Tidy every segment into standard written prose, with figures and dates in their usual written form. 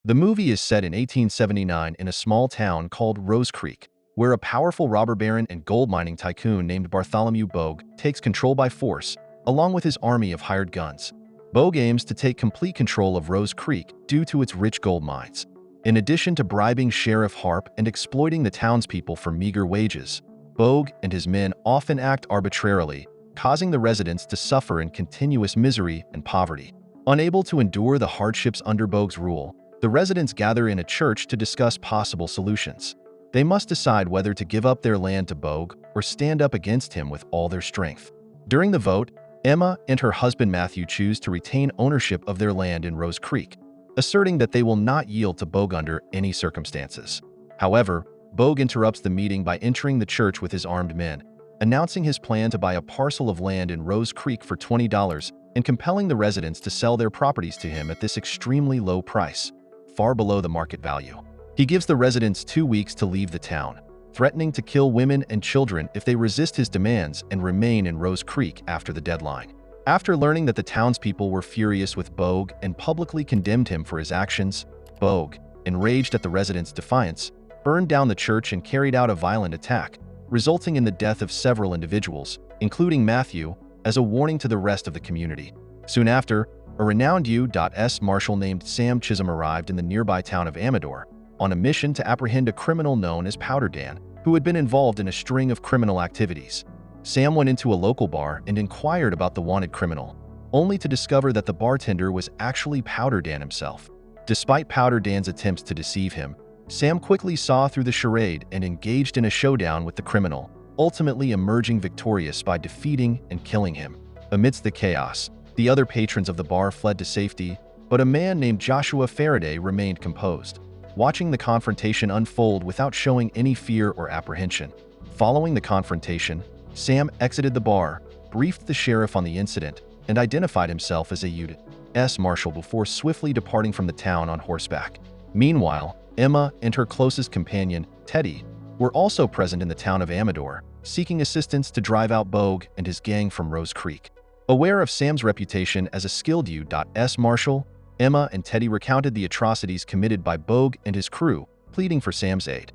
The movie is set in 1879 in a small town called Rose Creek, where a powerful robber baron and gold mining tycoon named Bartholomew Bogue takes control by force, along with his army of hired guns. Bogue aims to take complete control of Rose Creek due to its rich gold mines. In addition to bribing Sheriff Harp and exploiting the townspeople for meager wages, Bogue and his men often act arbitrarily, causing the residents to suffer in continuous misery and poverty. Unable to endure the hardships under Bogue's rule, the residents gather in a church to discuss possible solutions. They must decide whether to give up their land to Bogue or stand up against him with all their strength. During the vote, Emma and her husband Matthew choose to retain ownership of their land in Rose Creek, asserting that they will not yield to Bogue under any circumstances. However, Bogue interrupts the meeting by entering the church with his armed men, announcing his plan to buy a parcel of land in Rose Creek for $20 and compelling the residents to sell their properties to him at this extremely low price, far below the market value. He gives the residents 2 weeks to leave the town, threatening to kill women and children if they resist his demands and remain in Rose Creek after the deadline. After learning that the townspeople were furious with Bogue and publicly condemned him for his actions, Bogue, enraged at the residents' defiance, burned down the church and carried out a violent attack, resulting in the death of several individuals, including Matthew, as a warning to the rest of the community. Soon after, a renowned U.S. Marshal named Sam Chisholm arrived in the nearby town of Amador on a mission to apprehend a criminal known as Powder Dan, who had been involved in a string of criminal activities. Sam went into a local bar and inquired about the wanted criminal, only to discover that the bartender was actually Powder Dan himself. Despite Powder Dan's attempts to deceive him, Sam quickly saw through the charade and engaged in a showdown with the criminal, ultimately emerging victorious by defeating and killing him. Amidst the chaos, the other patrons of the bar fled to safety, but a man named Joshua Faraday remained composed, watching the confrontation unfold without showing any fear or apprehension. Following the confrontation, Sam exited the bar, briefed the sheriff on the incident, and identified himself as a U.S. Marshal before swiftly departing from the town on horseback. Meanwhile, Emma and her closest companion, Teddy, were also present in the town of Amador, seeking assistance to drive out Bogue and his gang from Rose Creek. Aware of Sam's reputation as a skilled U.S. Marshal, Emma and Teddy recounted the atrocities committed by Bogue and his crew, pleading for Sam's aid.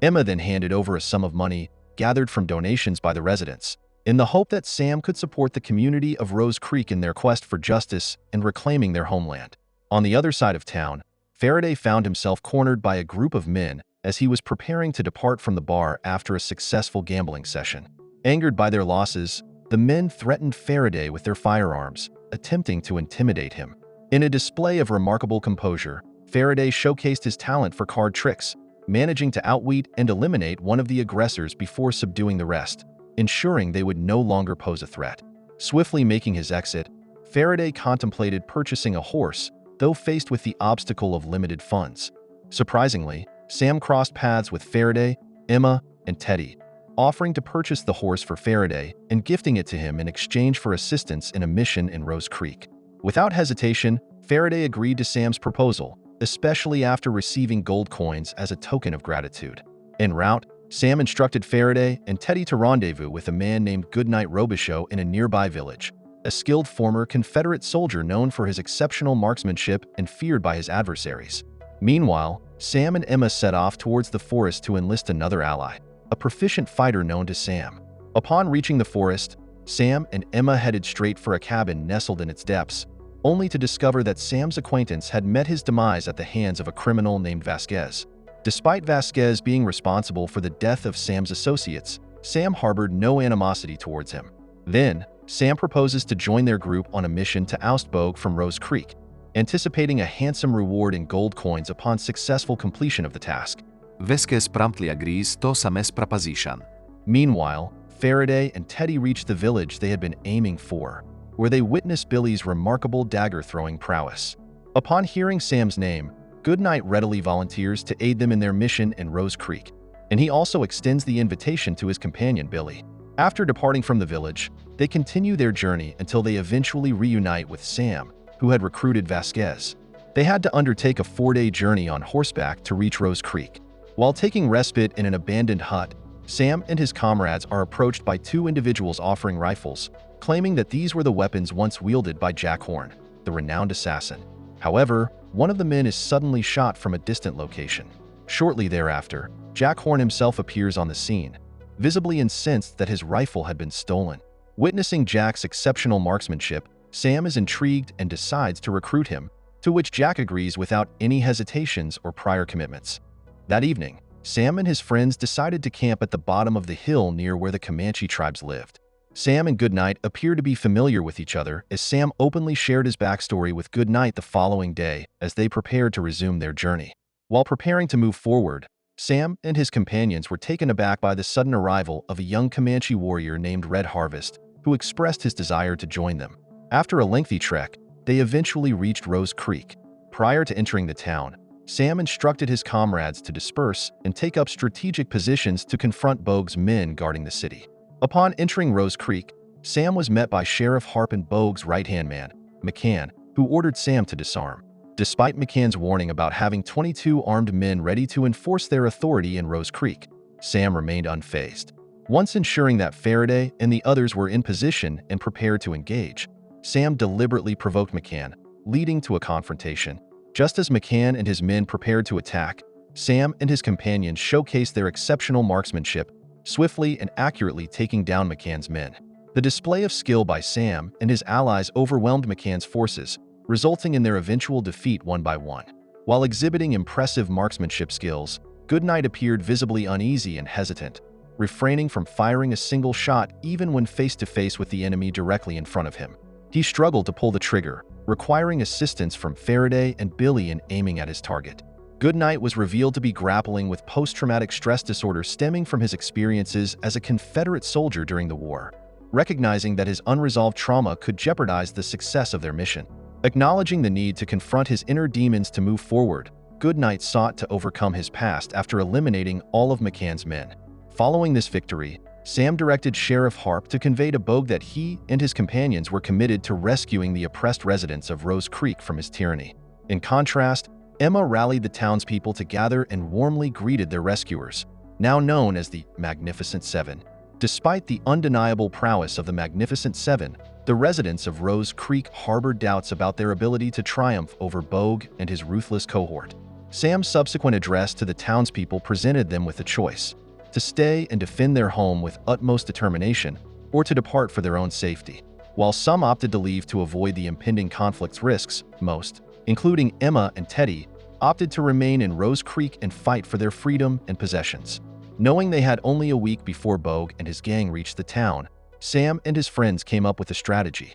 Emma then handed over a sum of money gathered from donations by the residents, in the hope that Sam could support the community of Rose Creek in their quest for justice and reclaiming their homeland. On the other side of town, Faraday found himself cornered by a group of men as he was preparing to depart from the bar after a successful gambling session. Angered by their losses, the men threatened Faraday with their firearms, attempting to intimidate him. In a display of remarkable composure, Faraday showcased his talent for card tricks, managing to outwit and eliminate one of the aggressors before subduing the rest, ensuring they would no longer pose a threat. Swiftly making his exit, Faraday contemplated purchasing a horse, though faced with the obstacle of limited funds. Surprisingly, Sam crossed paths with Faraday, Emma, and Teddy, offering to purchase the horse for Faraday and gifting it to him in exchange for assistance in a mission in Rose Creek. Without hesitation, Faraday agreed to Sam's proposal, especially after receiving gold coins as a token of gratitude. En route, Sam instructed Faraday and Teddy to rendezvous with a man named Goodnight Robichaux in a nearby village, a skilled former Confederate soldier known for his exceptional marksmanship and feared by his adversaries. Meanwhile, Sam and Emma set off towards the forest to enlist another ally, a proficient fighter known to Sam. Upon reaching the forest, Sam and Emma headed straight for a cabin nestled in its depths, only to discover that Sam's acquaintance had met his demise at the hands of a criminal named Vasquez. Despite Vasquez being responsible for the death of Sam's associates, Sam harbored no animosity towards him. Then, Sam proposes to join their group on a mission to oust Bogue from Rose Creek, anticipating a handsome reward in gold coins upon successful completion of the task. Vasquez promptly agrees to Sam's proposition. Meanwhile, Faraday and Teddy reach the village they had been aiming for, where they witness Billy's remarkable dagger-throwing prowess. Upon hearing Sam's name, Goodnight readily volunteers to aid them in their mission in Rose Creek, and he also extends the invitation to his companion Billy. After departing from the village, they continue their journey until they eventually reunite with Sam, who had recruited Vasquez. They had to undertake a 4-day journey on horseback to reach Rose Creek. While taking respite in an abandoned hut, Sam and his comrades are approached by 2 individuals offering rifles, claiming that these were the weapons once wielded by Jack Horn, the renowned assassin. However, one of the men is suddenly shot from a distant location. Shortly thereafter, Jack Horn himself appears on the scene, visibly incensed that his rifle had been stolen. Witnessing Jack's exceptional marksmanship, Sam is intrigued and decides to recruit him, to which Jack agrees without any hesitations or prior commitments. That evening, Sam and his friends decided to camp at the bottom of the hill near where the Comanche tribes lived. Sam and Goodnight appear to be familiar with each other, as Sam openly shared his backstory with Goodnight the following day as they prepared to resume their journey. While preparing to move forward, Sam and his companions were taken aback by the sudden arrival of a young Comanche warrior named Red Harvest, who expressed his desire to join them. After a lengthy trek, they eventually reached Rose Creek. Prior to entering the town, Sam instructed his comrades to disperse and take up strategic positions to confront Bogue's men guarding the city. Upon entering Rose Creek, Sam was met by Sheriff Harp and Bogue's right-hand man, McCann, who ordered Sam to disarm. Despite McCann's warning about having 22 armed men ready to enforce their authority in Rose Creek, Sam remained unfazed. Once ensuring that Faraday and the others were in position and prepared to engage, Sam deliberately provoked McCann, leading to a confrontation. Just as McCann and his men prepared to attack, Sam and his companions showcased their exceptional marksmanship, swiftly and accurately taking down McCann's men. The display of skill by Sam and his allies overwhelmed McCann's forces, resulting in their eventual defeat one by one. While exhibiting impressive marksmanship skills, Goodnight appeared visibly uneasy and hesitant, refraining from firing a single shot even when face-to-face with the enemy directly in front of him. He struggled to pull the trigger, requiring assistance from Faraday and Billy in aiming at his target. Goodnight was revealed to be grappling with post-traumatic stress disorder stemming from his experiences as a Confederate soldier during the war, recognizing that his unresolved trauma could jeopardize the success of their mission. Acknowledging the need to confront his inner demons to move forward, Goodnight sought to overcome his past after eliminating all of McCann's men. Following this victory, Sam directed Sheriff Harp to convey to Bogue that he and his companions were committed to rescuing the oppressed residents of Rose Creek from his tyranny. In contrast, Emma rallied the townspeople to gather and warmly greeted their rescuers, now known as the Magnificent Seven. Despite the undeniable prowess of the Magnificent Seven, the residents of Rose Creek harbored doubts about their ability to triumph over Bogue and his ruthless cohort. Sam's subsequent address to the townspeople presented them with a choice: to stay and defend their home with utmost determination, or to depart for their own safety. While some opted to leave to avoid the impending conflict's risks, most, including Emma and Teddy, opted to remain in Rose Creek and fight for their freedom and possessions. Knowing they had only a week before Bogue and his gang reached the town, Sam and his friends came up with a strategy.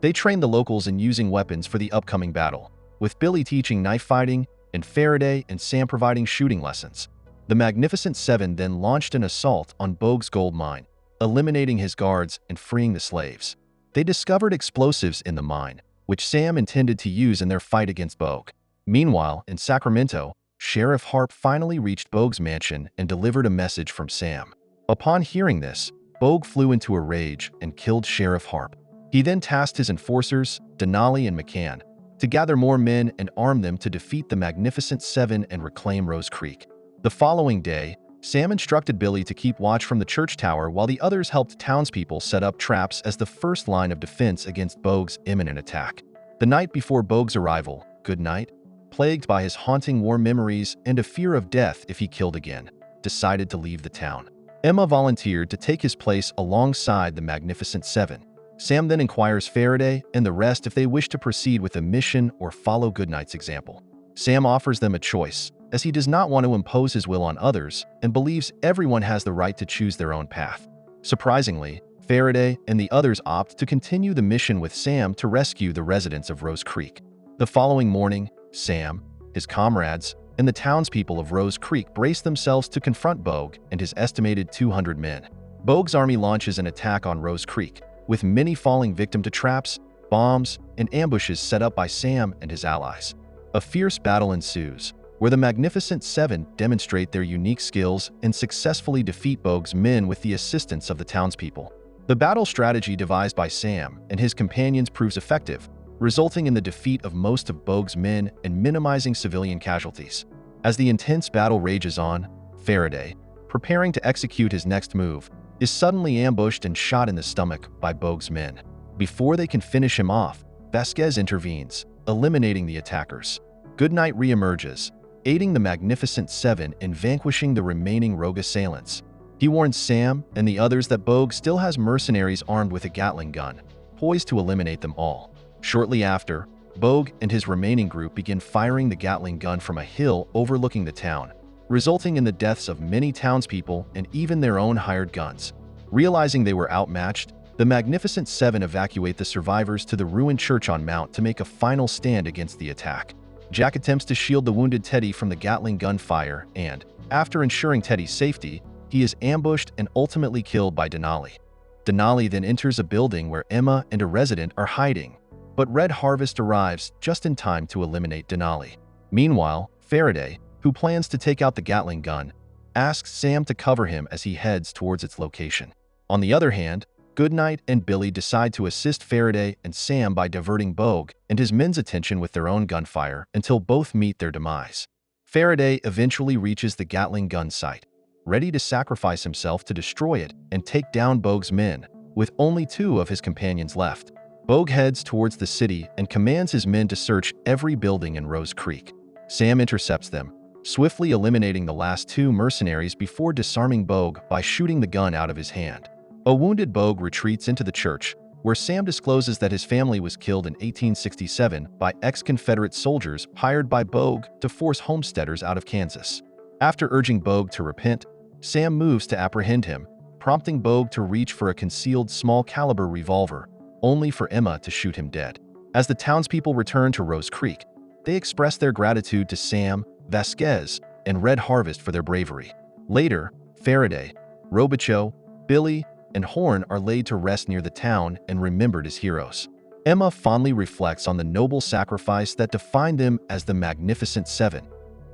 They trained the locals in using weapons for the upcoming battle, with Billy teaching knife fighting and Faraday and Sam providing shooting lessons. The Magnificent Seven then launched an assault on Bogue's gold mine, eliminating his guards and freeing the slaves. They discovered explosives in the mine, which Sam intended to use in their fight against Bogue. Meanwhile, in Sacramento, Sheriff Harp finally reached Bogue's mansion and delivered a message from Sam. Upon hearing this, Bogue flew into a rage and killed Sheriff Harp. He then tasked his enforcers, Denali and McCann, to gather more men and arm them to defeat the Magnificent Seven and reclaim Rose Creek. The following day, Sam instructed Billy to keep watch from the church tower while the others helped townspeople set up traps as the first line of defense against Bogue's imminent attack. The night before Bogue's arrival, Goodnight, plagued by his haunting war memories and a fear of death if he killed again, decided to leave the town. Emma volunteered to take his place alongside the Magnificent Seven. Sam then inquires Faraday and the rest if they wish to proceed with the mission or follow Goodnight's example. Sam offers them a choice, as he does not want to impose his will on others and believes everyone has the right to choose their own path. Surprisingly, Faraday and the others opt to continue the mission with Sam to rescue the residents of Rose Creek. The following morning, Sam, his comrades, and the townspeople of Rose Creek brace themselves to confront Bogue and his estimated 200 men. Bogue's army launches an attack on Rose Creek, with many falling victim to traps, bombs, and ambushes set up by Sam and his allies. A fierce battle ensues, where the Magnificent Seven demonstrate their unique skills and successfully defeat Bogue's men with the assistance of the townspeople. The battle strategy devised by Sam and his companions proves effective, resulting in the defeat of most of Bogue's men and minimizing civilian casualties. As the intense battle rages on, Faraday, preparing to execute his next move, is suddenly ambushed and shot in the stomach by Bogue's men. Before they can finish him off, Vasquez intervenes, eliminating the attackers. Goodnight reemerges, aiding the Magnificent Seven in vanquishing the remaining rogue assailants. He warns Sam and the others that Bogue still has mercenaries armed with a Gatling gun, poised to eliminate them all. Shortly after, Bogue and his remaining group begin firing the Gatling gun from a hill overlooking the town, resulting in the deaths of many townspeople and even their own hired guns. Realizing they were outmatched, the Magnificent Seven evacuate the survivors to the ruined church on Mount to make a final stand against the attack. Jack attempts to shield the wounded Teddy from the Gatling gun fire and, after ensuring Teddy's safety, he is ambushed and ultimately killed by Denali. Denali then enters a building where Emma and a resident are hiding, but Red Harvest arrives just in time to eliminate Denali. Meanwhile, Faraday, who plans to take out the Gatling gun, asks Sam to cover him as he heads towards its location. On the other hand, Goodnight and Billy decide to assist Faraday and Sam by diverting Bogue and his men's attention with their own gunfire until both meet their demise. Faraday eventually reaches the Gatling gun site, ready to sacrifice himself to destroy it and take down Bogue's men, with only 2 of his companions left. Bogue heads towards the city and commands his men to search every building in Rose Creek. Sam intercepts them, swiftly eliminating the last 2 mercenaries before disarming Bogue by shooting the gun out of his hand. A wounded Bogue retreats into the church, where Sam discloses that his family was killed in 1867 by ex-Confederate soldiers hired by Bogue to force homesteaders out of Kansas. After urging Bogue to repent, Sam moves to apprehend him, prompting Bogue to reach for a concealed small-caliber revolver, only for Emma to shoot him dead. As the townspeople return to Rose Creek, they express their gratitude to Sam, Vasquez, and Red Harvest for their bravery. Later, Faraday, Robichaud, Billy, and Horn are laid to rest near the town and remembered as heroes. Emma fondly reflects on the noble sacrifice that defined them as the Magnificent Seven.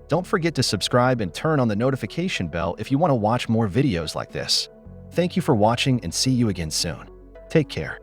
Don't forget to subscribe and turn on the notification bell if you want to watch more videos like this. Thank you for watching and see you again soon. Take care.